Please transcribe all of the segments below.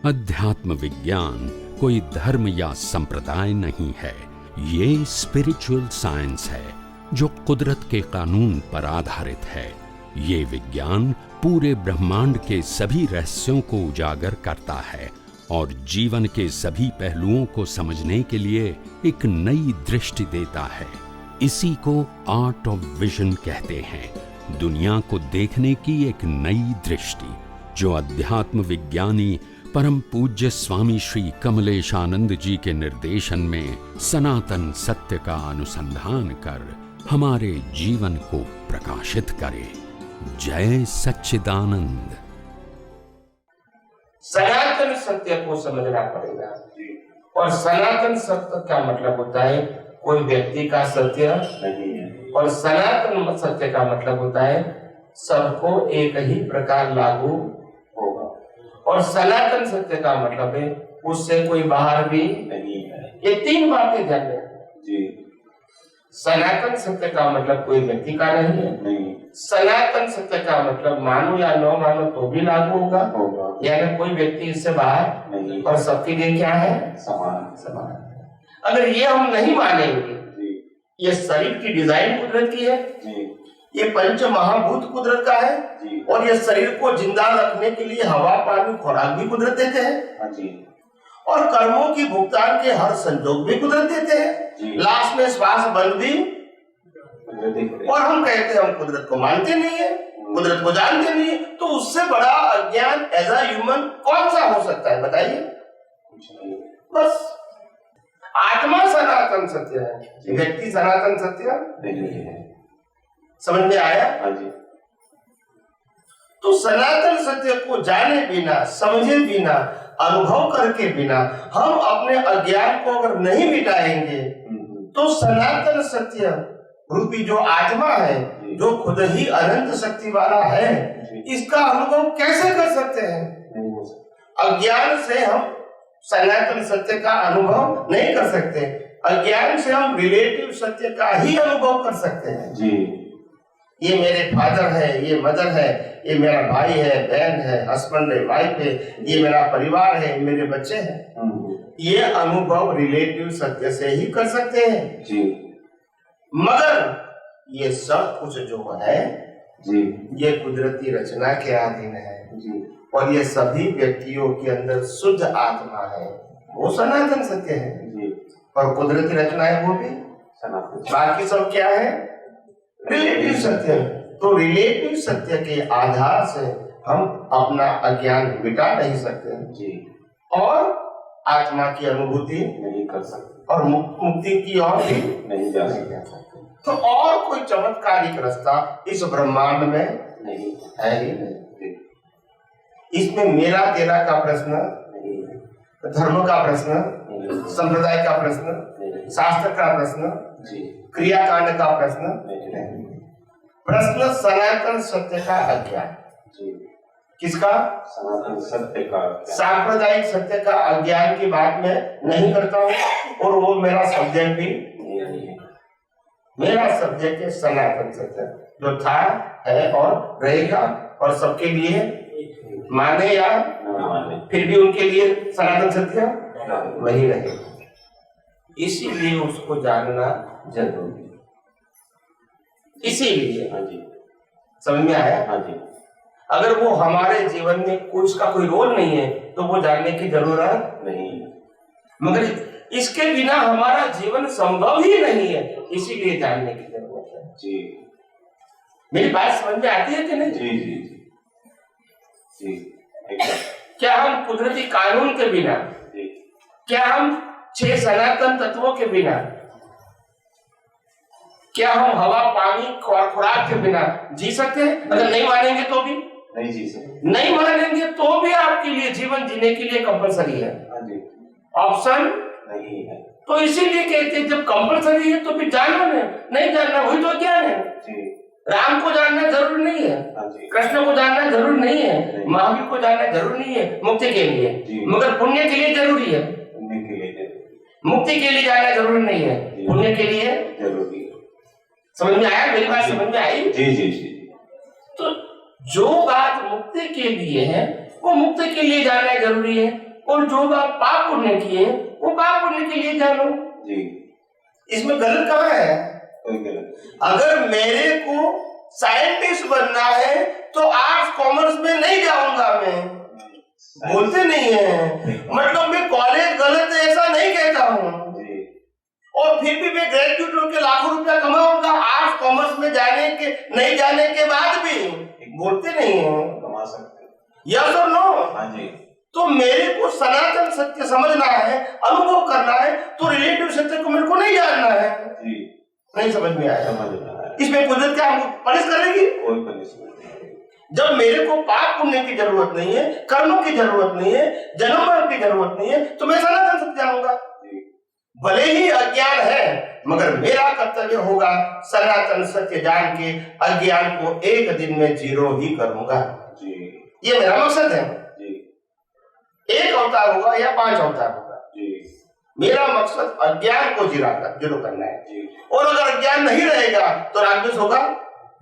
अध्यात्म विज्ञान कोई धर्म या संप्रदाय नहीं है, ये स्पिरिचुअल साइंस है जो कुदरत के कानून पर आधारित है। ये विज्ञान पूरे ब्रह्मांड के सभी रहस्यों को उजागर करता है और जीवन के सभी पहलुओं को समझने के लिए एक नई दृष्टि देता है। इसी को आर्ट ऑफ विजन कहते हैं, दुनिया को देखने की एक नई दृष्टि, जो अध्यात्म विज्ञानी परम पूज्य स्वामी श्री कमलेशानंद जी के निर्देशन में सनातन सत्य का अनुसंधान कर हमारे जीवन को प्रकाशित करे। जय सच्चिदानंद। सनातन सत्य को समझना पड़ेगा। और सनातन सत्य का मतलब होता है कोई व्यक्ति का सत्य नहीं है, और सनातन सत्य का मतलब होता है सबको एक ही प्रकार लागू होगा। और सनातन सत्य का मतलब है उससे कोई बाहर भी नहीं है। ये तीन बातें ध्यान रखें। सनातन सत्य का मतलब कोई व्यक्ति का नहीं है, नहीं। सनातन सत्य का मतलब मानो या न मानो तो भी लागू होगा, यानी कोई व्यक्ति इससे बाहर नहीं, और सबके लिए क्या है? समान। अगर ये हम नहीं मानेंगे, ये शरीर की डिजाइन कुदरत की है, ये पंच महाभूत कुदरत का है, और ये शरीर को जिंदा रखने के लिए हवा पानी खुराक भी कुदरत देते हैं, और कर्मों की भुगतान के हर संजोग भी कुदरत देते हैं, लास्ट में श्वास बंद भी। और हम कहते हैं हम कुदरत को मानते नहीं है, कुदरत को जानते नहीं है, तो उससे बड़ा अज्ञान एज अ ह्यूमन कौन सा हो सकता है बताइए? बस आत्मा सनातन सत्य है, व्यक्ति सनातन सत्य नहीं है। समझ में आया? तो सनातन सत्य को जाने बिना, समझे बिना, अनुभव करके बिना हम अपने अज्ञान को अगर नहीं मिटाएंगे तो सनातन सत्य रूपी जो आत्मा है, जो खुद ही अनंत शक्ति वाला है, इसका अनुभव कैसे कर सकते हैं? अज्ञान से हम सनातन सत्य का अनुभव नहीं कर सकते। अज्ञान से हम रिलेटिव सत्य का ही अनुभव कर सकते हैं। ये मेरे फादर है, ये मदर है, ये मेरा भाई है, बहन है, हस्बैंड है, वाइफ है, ये मेरा परिवार है, मेरे बच्चे हैं। ये अनुभव रिलेटिव सत्य से ही कर सकते हैं। मगर ये सब कुछ जो है ये कुदरती रचना के अधीन है, और ये सभी व्यक्तियों के अंदर शुद्ध आत्मा है, वो सनातन सत्य है, और कुदरती रचना है वो भी सनातन। बाकी सब क्या है? रिलेटिव सत्य। तो रिलेटिव सत्य के आधार से हम अपना अज्ञान मिटा नहीं सकते और आत्मा की अनुभूति नहीं कर सकते, और मुक्ति की ओर भी नहीं जा सकते। तो और कोई चमत्कारिक रास्ता इस ब्रह्मांड में नहीं है ही नहीं। इसमें मेरा तेरा का प्रश्न नहीं है, धर्म का प्रश्न, संप्रदाय का प्रश्न, शास्त्र का प्रश्न, क्रियाकांड का प्रश्न नहीं। प्रश्न सनातन सत्य का अज्ञान। किसका? सनातन सत्य का। सांप्रदायिक सत्य का अज्ञान की बात मैं नहीं करता हूँ, और वो मेरा सब्जेक्ट भी नहीं है। मेरा सब्जेक्ट है सनातन सत्य, जो था, है और रहेगा, और सबके लिए माने या माने, फिर भी उनके लिए सनातन सत्य वही रहेगा। इसीलिए उसको जानना जरूरी। इसीलिए समझ में आया? अगर वो हमारे जीवन में कुछ का कोई रोल नहीं है तो वो जानने की जरूरत नहीं है, मगर इसके बिना हमारा जीवन संभव ही नहीं है, इसीलिए जानने की जरूरत है। मेरी बात समझ में आती है कि नहीं? क्या हम कुदरती कानून के बिना, क्या हम 6 सनातन तत्वों के बिना, क्या हम हवा पानी खुराक के बिना जी सकते हैं? अगर नहीं मानेंगे तो भी नहीं जी सकते। नहीं मानेंगे तो भी आपके लिए जीवन जीने के लिए कंपलसरी है, ऑप्शन नहीं है। तो इसीलिए कहते हैं जब कंपलसरी है तो फिर जानना नहीं जानना वही तो ज्ञान है। राम को जानना जरूरी नहीं है, कृष्ण को जानना जरूरी नहीं है, महावीर को जानना जरूरी नहीं है मुक्ति के लिए, मगर पुण्य के लिए जरूरी है। मुक्ति के लिए जानना जरूरी नहीं है, पुण्य के लिए जरूरी है। समझ में आया? मेरी बात समझ में आई? तो जो बात मुक्ति के लिए है वो मुक्ति के लिए जानना जरूरी है, और जो बात पाप पुण्य किए वो पाप पुण्य के लिए जानो जी। इसमें गलत कहाँ है? कोई गलत। अगर मेरे को साइंटिस्ट बनना है तो आर्ट्स कॉमर्स में नहीं जाऊंगा मैं, बोलते नहीं है। मतलब मैं कॉलेज गलत है ऐसा नहीं कहता हूँ, और फिर भी मैं ग्रेजुएट होकर लाखों रुपया कमाऊंगा आर्ट्स कॉमर्स में जाने के नहीं जाने के बाद भी, बोलते नहीं है। कमा सकते, यस और नो? हाँ जी। तो मेरे को सनातन सत्य समझना है, अनुभव करना है, तो रिलेटिव सत्य को मेरे को नहीं जानना है जी। नहीं समझ में आया? समझ में आया। इसमें कुदरत क्या हमको पनिश करेगी? कोई पनिशमेंट नहीं। जब मेरे को पाप पुण्य की जरूरत नहीं है, कर्मों की जरूरत नहीं है, जन्म मरण की जरूरत नहीं है, तो मैं सनातन सत्य जानूंगा। भले ही अज्ञान है मगर मेरा कर्तव्य होगा सनातन सत्य जान के अज्ञान को एक दिन में जीरो ही करूंगा जी। ये मेरा मकसद है जी। एक अवतार होगा या 5 अवतार होगा जी। मेरा मकसद अज्ञान को जीरो करना है जी। और अगर अज्ञान नहीं रहेगा तो रागद्वेष होगा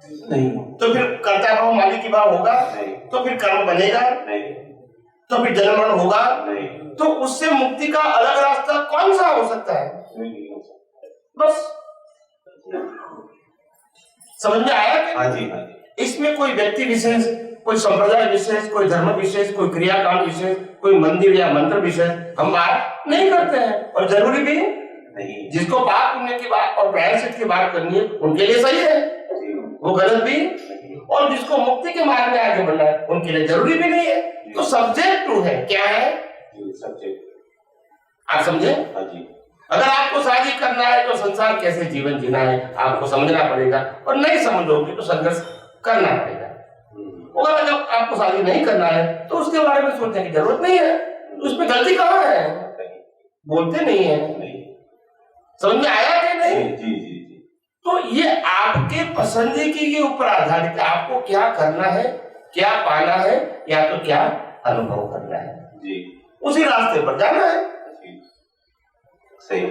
नहीं, तो फिर कर्ता भाव मालिकी भाव होगा नहीं, तो फिर कर्म बनेगा नहीं, तो फिर जन्म मरण होगा नहीं, तो उससे मुक्ति का अलग रास्ता कौन सा हो सकता है? नहीं हो सकता। बस समझ में आया कि हाँ जी, हाँ जी। इसमें कोई व्यक्ति विशेष, कोई संप्रदाय विशेष, कोई धर्म विशेष, कोई क्रियाकांड विशेष, कोई मंदिर या मंत्र विशेष हम बात नहीं करते हैं और जरूरी भी नहीं। जिसको पाप पुण्य की बात और प्रायश्चित की बात करनी है उनके लिए सही है, वो गलत भी, और जिसको मुक्ति के मार्ग में आगे बढ़ना है उनके लिए जरूरी भी नहीं है। तो सब्जेक्ट टू है, क्या है सब्जेक्ट। आप समझे? हाँ जी। अगर आपको शादी करना है तो संसार कैसे जीवन जीना है आपको समझना पड़ेगा, और नहीं समझोगे तो संघर्ष करना पड़ेगा। और अगर आपको शादी नहीं करना है तो उसके बारे में सोचने की जरूरत नहीं है, तो उसमें गलती कहाँ है? बोलते नहीं है। समझ में आया कि नहीं? जी जी जी। तो ये आपके पसंदीदगी के ऊपर आधारित है, आपको क्या करना है, क्या पाना है, या तो क्या अनुभव करना है जी। उसी रास्ते पर जाना है। सही।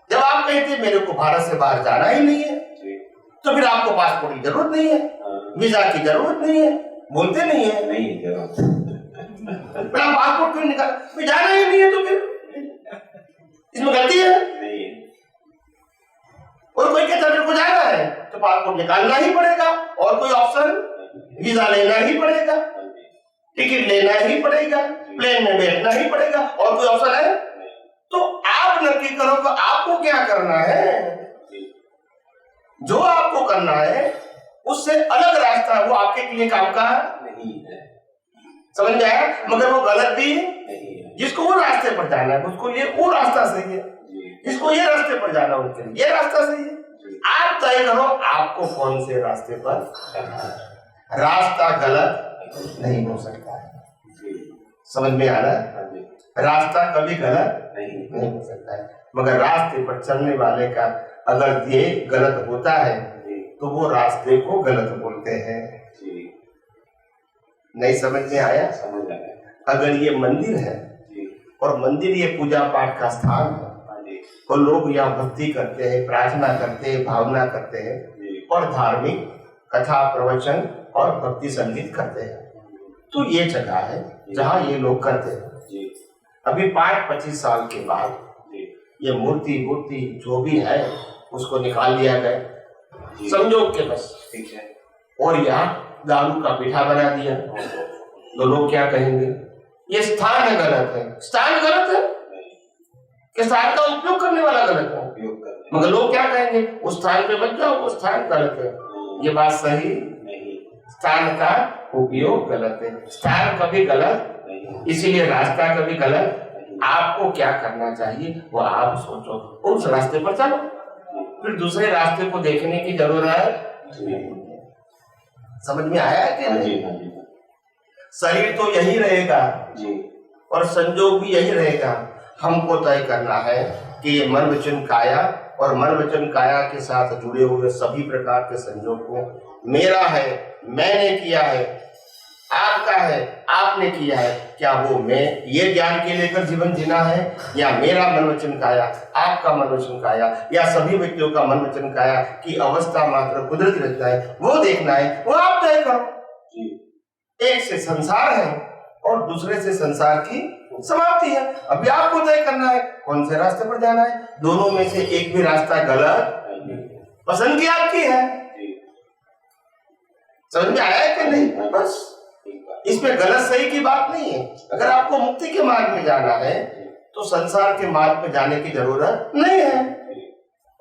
जब आप कहते हैं मेरे को भारत से बाहर जाना ही नहीं है जी। तो फिर आपको पासपोर्ट की जरूरत नहीं है, वीजा की जरूरत नहीं है, बोलते नहीं है। नहीं फिर आप पासपोर्ट क्यों निकाल, फिर जाना ही नहीं है तो फिर इसमें गलती है? नहीं है। और कोई कहता है मेरे को जाना है तो पासपोर्ट निकालना ही पड़ेगा, और कोई ऑप्शन, वीजा लेना ही पड़ेगा, टिकट लेना ही पड़ेगा, प्लेन में बैठना ही पड़ेगा, और कोई ऑप्शन है? तो आप नक्की करो कि आपको क्या करना है। जो आपको करना है उससे अलग रास्ता है, वो आपके लिए काम का नहीं है। समझ में आया? मगर वो गलत भी नहीं है। जिसको वो रास्ते पर जाना है उसको ये वो रास्ता सही है, जिसको ये रास्ते पर जाना है उनके लिए ये रास्ता सही है। आप तय करो आपको कौन से रास्ते पर चलना है। रास्ता गलत नहीं हो सकता है, समझ में आ रहा है? रास्ता कभी गलत नहीं हो सकता है, मगर रास्ते पर चलने वाले का अगर ये गलत होता है तो वो रास्ते को गलत बोलते हैं। नहीं समझ में आया? समझ आया। अगर ये मंदिर है और मंदिर ये पूजा पाठ का स्थान है और लोग यहाँ भक्ति करते हैं, प्रार्थना करते हैं, भावना करते हैं और धार्मिक कथा प्रवचन और भक्ति संगीत करते हैं, तो ये जगह है जहाँ ये लोग करते हैं। अभी 5-25 साल के बाद ये मूर्ति जो भी है उसको निकाल दिया गया संजोग के बस, ठीक है, और यहाँ दारू का पीठा बना दिया, तो लोग क्या कहेंगे? ये स्थान है गलत है। स्थान गलत है कि स्थान का उपयोग करने वाला गलत है? मगर लोग क्या कहेंगे? उस स्थान पे मत जाओ, वो स्थान गलत है। ये बात सही नहीं, स्थान का उपयोग गलत है, स्थान कभी गलत, इसीलिए रास्ता कभी गलत। आपको क्या करना चाहिए वो आप सोचो, उस रास्ते पर चलो, फिर दूसरे रास्ते को देखने की जरूरत है। समझ में आया कि नहीं? शरीर तो यही रहेगा और संजोग भी यही रहेगा। हमको तय करना है कि ये मन वचन काया और मन वचन काया के साथ जुड़े हुए सभी प्रकार के संजोग को मेरा है, मैंने किया है, आपका है, आपने किया है, क्या वो मैं ये ज्ञान के लेकर जीवन जीना है, या मेरा मन वचन काया, आपका मन वचन काया, या सभी व्यक्तियों का मन वचन काया की अवस्था मात्र कुदरती रहता है, वो देखना है, वो आप तय करो। एक से संसार है और दूसरे से संसार की समाप्ति है। अभी आपको तय करना है कौन से रास्ते पर जाना है। दोनों में से एक भी रास्ता गलत, पसंद की आपकी है। समझ में आया है कि नहीं? बस इसमें गलत सही की बात नहीं है। अगर आपको मुक्ति के मार्ग में जाना है तो संसार के मार्ग में जाने की जरूरत नहीं है,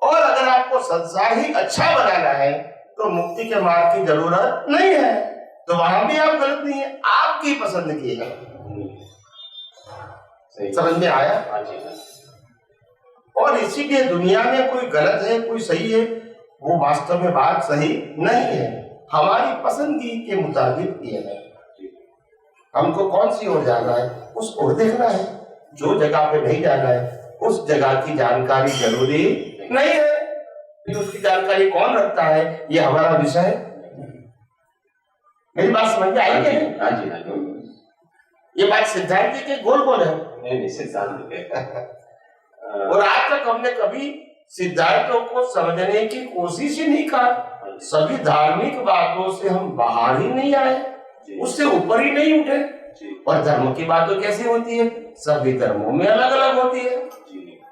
और अगर आपको संसार ही अच्छा बनाना है तो मुक्ति के मार्ग की जरूरत नहीं है। तो वहां भी आप गलत नहीं है, आपकी पसंद की है। समझ में आया? और इसीलिए दुनिया में कोई गलत है कोई सही है, वो वास्तव में बात सही नहीं है। हमारी पसंदगी के मुताबिक ये है। हमको कौन सी ओर जाना है उस ओर देखना है। जो जगह पे नहीं जाना है उस जगह की जानकारी जरूरी नहीं है। फिर उसकी जानकारी कौन रखता है ये हमारा विषय है। मेरी बात समझ में आई क्या? हाँ जी, हाँ जी। ये बात सिद्धांत जी के गोल गोल है। नहीं, सिद्धांत के। और आज तक हमने कभी सिद्धांतों को समझने की कोशिश ही नहीं कहा। सभी धार्मिक बातों से हम बाहर ही नहीं आए, उससे ऊपर ही नहीं उठे। और धर्म की बातें कैसी होती है? सभी धर्मों में अलग अलग होती है।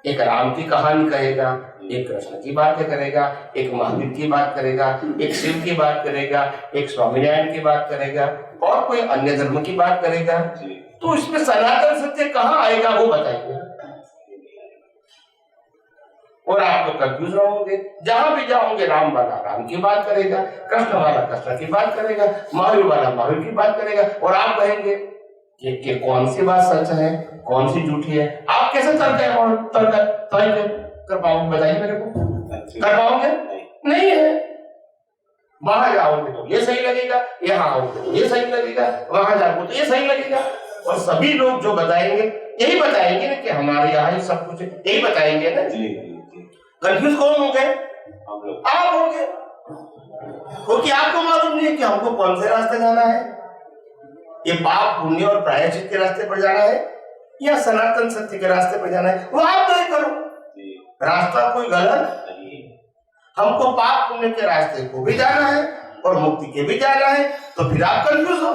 एक राम की कहानी कहेगा, एक कृष्ण की बातें करेगा, एक महावीर की बात करेगा, एक शिव की बात करेगा, एक स्वामीनारायण की बात करेगा, और कोई अन्य धर्म की बात करेगा। तो इसमें सनातन सत्य कहाँ आएगा वो बताइए। और आप तो कंफ्यूज रहोगे। जहां भी जाओगे राम वाला राम की बात करेगा, कृष्ण वाला कृष्ण की बात करेगा, महावीर वाला महावीर की बात करेगा, और आप कहेंगे कि कौन सी बात सच है कौन सी झूठी है। आप कैसे तर्क कर पाओगे? बताइए मेरे को। कर पाओगे? नहीं है। वहां जाओगे तो ये सही लगेगा, यहाँ आओगे तो ये सही लगेगा, वहां जाओगे तो ये सही लगेगा। और सभी लोग जो बताएंगे यही बताएंगे ना कि हमारे यहाँ ही सब कुछ यही बताएंगे ना। कंफ्यूज कौन हो गए? आप हो गए, क्योंकि आपको मालूम नहीं है कि हमको कौन से रास्ते जाना है। ये पाप पुण्य और प्रायश्चित के रास्ते पर जाना है या सनातन सत्य के रास्ते पर जाना है, वो आप तय करो। रास्ता कोई गलत नहीं। हमको पाप पुण्य के रास्ते को भी जाना है और मुक्ति के भी जाना है, तो फिर आप कंफ्यूज हो।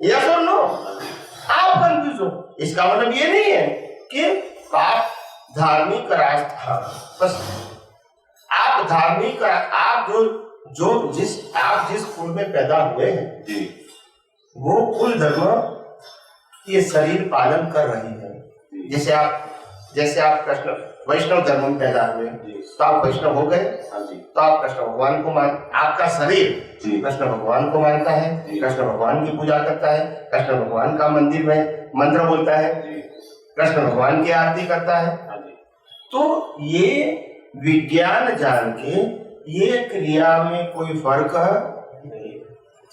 यस और नो? आप कंफ्यूज हो। इसका मतलब ये नहीं है कि आप धार्मिक रास्ता, बस आप धार्मिक, आप आप जिस कुल में पैदा हुए हैं वो कुल धर्म ये शरीर पालन कर रही है। जैसे आप कृष्ण वैष्णव धर्म में पैदा हुए तो आप वैष्णव हो गए, तो आप कृष्ण भगवान को आपका शरीर कृष्ण भगवान को मानता है, कृष्ण भगवान की पूजा करता है, कृष्ण भगवान का मंदिर में मंत्र बोलता है, कृष्ण भगवान की आरती करता है। तो ये विज्ञान जान के ये क्रिया में कोई फर्क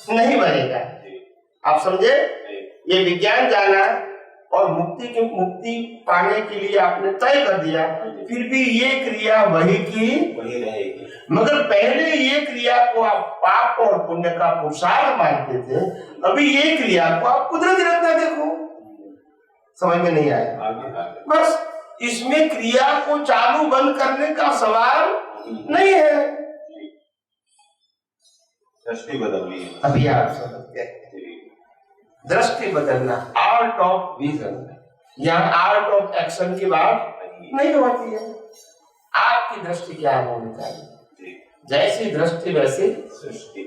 नहीं बनेगा। आप समझे? ये विज्ञान जाना और मुक्ति पाने के लिए आपने तय कर दिया, फिर भी ये क्रिया वही की वही रहेगी। मगर पहले ये क्रिया को आप पाप और पुण्य का पुरुषार्थ मानते थे, अभी ये क्रिया को आप कुदरती रखना देखो। समझ में नहीं आया? बस इसमें क्रिया को चालू बंद करने का सवाल नहीं है। दृष्टि बदलनी है। अभी आप समझ गए। दृष्टि बदलना, आर्ट ऑफ विजन। यहाँ आर्ट ऑफ एक्शन की बात नहीं होती है। आपकी दृष्टि क्या होनी चाहिए? जैसी दृष्टि वैसी सृष्टि।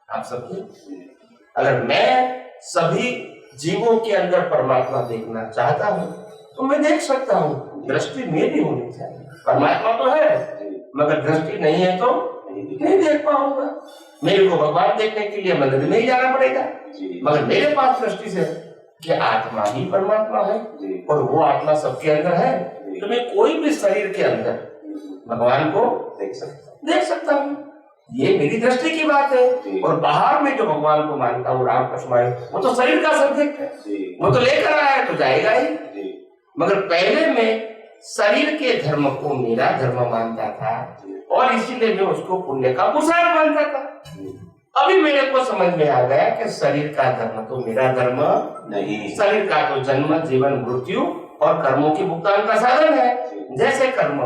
आप समझे? अगर मैं सभी जीवों के अंदर परमात्मा देखना चाहता हूँ तो मैं देख सकता हूँ। दृष्टि मेरी होनी चाहिए। परमात्मा तो है मगर दृष्टि नहीं है तो नहीं देख पाऊंगा। मेरे को भगवान देखने के लिए मंदिर में ही जाना पड़ेगा, मगर मेरे पास दृष्टि से कि आत्मा ही परमात्मा है और वो आत्मा सबके अंदर है, तो मैं कोई भी शरीर के अंदर भगवान को देख सकता हूँ। ये मेरी दृष्टि की बात है। और बाहर में जो भगवान को मानता हूँ राम कृष्ण, वो तो शरीर का सब्जेक्ट है, वो तो लेकर आया है तो जाएगा ही। मगर पहले मैं शरीर के धर्म को मेरा धर्म मानता था और इसीलिए मैं उसको पुण्य का पुरुषार्थ मानता था। अभी मेरे को समझ में आ गया कि शरीर का धर्म तो मेरा धर्म नहीं, शरीर का तो जन्म जीवन मृत्यु और कर्मों की भुगतान का साधन है। जैसे कर्म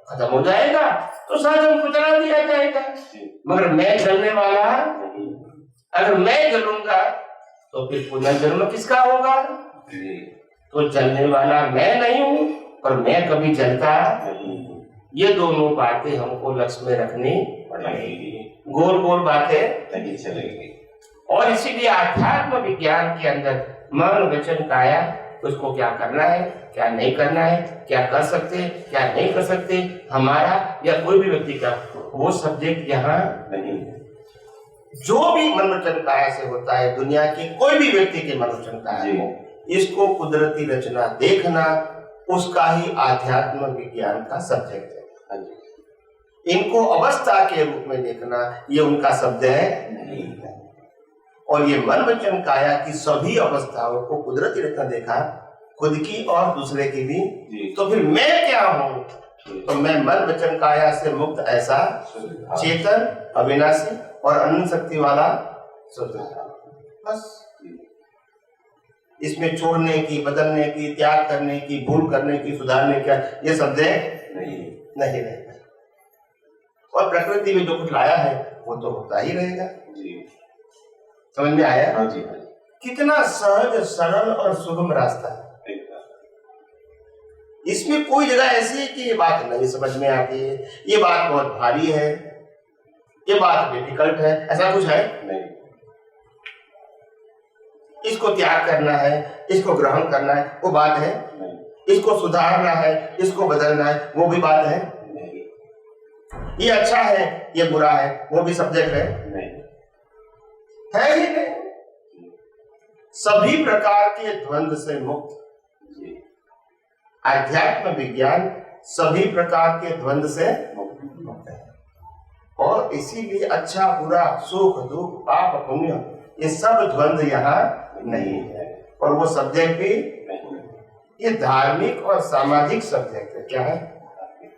खत्म हो जाएगा तो साधन को जला दिया जाएगा, मगर मैं जलने वाला। अगर मैं जलूंगा तो फिर पुनर्जन्म किसका होगा? जी तो जलने वाला मैं नहीं हूँ और मैं कभी जलता नहीं ये दोनों बातें हमको लक्ष्य में रखनी पड़ेगी, गोल गोल बातें नहीं चलेगी। और इसीलिए आध्यात्म विज्ञान के अंदर मन वचन काया उसको क्या करना है, क्या नहीं करना है, क्या कर सकते हैं, क्या नहीं कर सकते, हमारा या कोई भी व्यक्ति का वो सब्जेक्ट यहाँ नहीं जो भी मन वचन काया से होता है, दुनिया के कोई भी व्यक्ति के मन वचन काया जी। हो, इसको कुदरती रचना देखना उसका ही आध्यात्म विज्ञान का सब्जेक्ट है। हाँ जी। इनको अवस्था के रूप में देखना ये उनका शब्द है नहीं और ये मन वचन काया की सभी अवस्थाओं को कुदरती रचना देखा, खुद की और दूसरे की भी। जी तो फिर मैं क्या हूँ? तो मैं मन वचन काया से मुक्त ऐसा चेतन अविनाशी और अनंत शक्ति वाला शुद्ध बस। इसमें छोड़ने की, बदलने की, त्याग करने की, भूल करने की, सुधारने का ये शब्द नहीं रहेगा। और प्रकृति में जो कुछ लाया है वो तो होता ही रहेगा। जी समझ में आया? हाँ जी हाँ कितना सहज सरल और सुगम रास्ता है। इसमें कोई जगह ऐसी है कि ये बात नहीं समझ में आती है, ये बात बहुत भारी है, ये बात डिफिकल्ट है, ऐसा कुछ है नहीं। इसको त्याग करना है, इसको ग्रहण करना है, वो बात है नहीं। इसको सुधारना है, इसको बदलना है, वो भी बात है नहीं ये अच्छा है, ये बुरा है, वो भी सब्जेक्ट है ही नहीं। सभी प्रकार के द्वंद्व से मुक्त आध्यात्म विज्ञान सभी प्रकार के द्वंद्व से मुक्त है और इसीलिए अच्छा बुरा, सुख दुख, पाप पुण्य ये सब द्वंद्व यहाँ नहीं है। और वो सब्जेक्ट भी ये धार्मिक और सामाजिक सब्जेक्ट है। क्या है?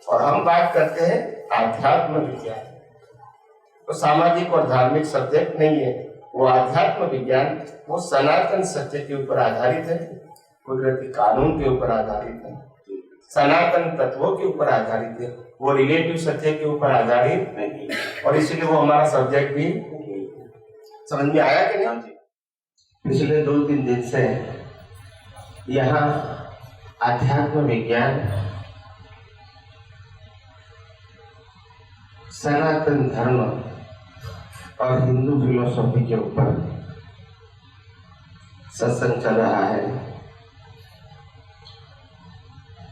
और हम बात करते हैं आध्यात्म विज्ञान। तो सामाजिक और धार्मिक सब्जेक्ट नहीं है, वो आध्यात्म विज्ञान वो सनातन सत्य के ऊपर आधारित है, कुदरती कानून के ऊपर आधारित है, सनातन तत्वों के ऊपर आधारित है, वो रिलेटिव सत्य के ऊपर आधारित नहीं। और इसलिए वो हमारा सब्जेक्ट भी समझ में आया कि नहीं? पिछले 2-3 दिन से यहाँ आध्यात्म विज्ञान सनातन धर्म और हिंदू फिलोसॉफी के ऊपर सत्संग चल रहा है।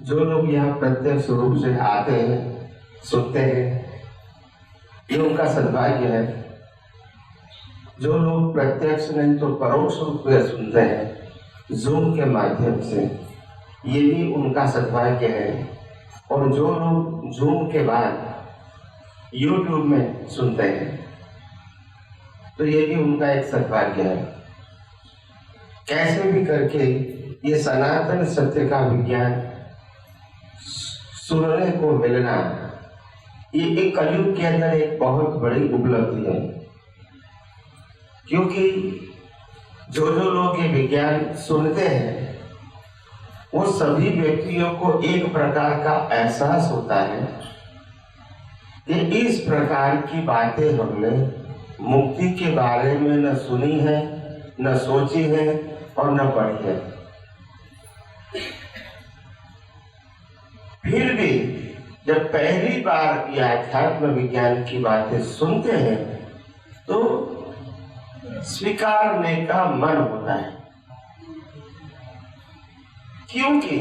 जो लोग यहाँ प्रत्यक्ष रूप से आते हैं, सुनते हैं, ये उनका सद्भाग्य है। जो लोग प्रत्यक्ष नहीं तो परोक्ष रूप से सुनते हैं जूम के माध्यम से, ये भी उनका सद्भाग्य है। और जो लोग जूम के बाद यूट्यूब में सुनते हैं तो ये भी उनका एक सद्भाग्य है। कैसे भी करके ये सनातन सत्य का विज्ञान सुनने को मिलना ये एक कलयुग के अंदर एक बहुत बड़ी उपलब्धि है। क्योंकि जो लोग ये विज्ञान सुनते हैं वो सभी व्यक्तियों को एक प्रकार का एहसास होता है कि इस प्रकार की बातें हमने मुक्ति के बारे में न सुनी है, न सोची है और न पढ़ी है। फिर भी जब पहली बार ये आध्यात्म विज्ञान की बातें सुनते हैं तो स्वीकारने का मन होता है। क्योंकि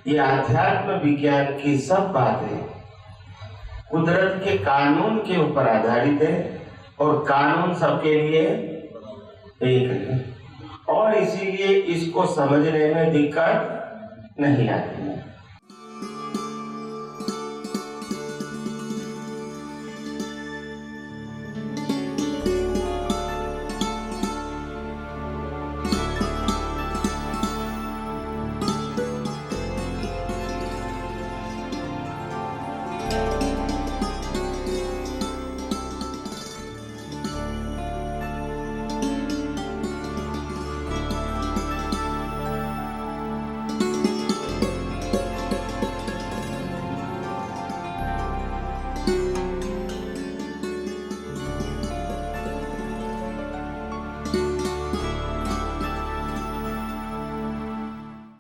ये आध्यात्म विज्ञान की सब बातें कुदरत के कानून के ऊपर आधारित है और कानून सबके लिए एक है और इसीलिए इसको समझने में दिक्कत नहीं आती है।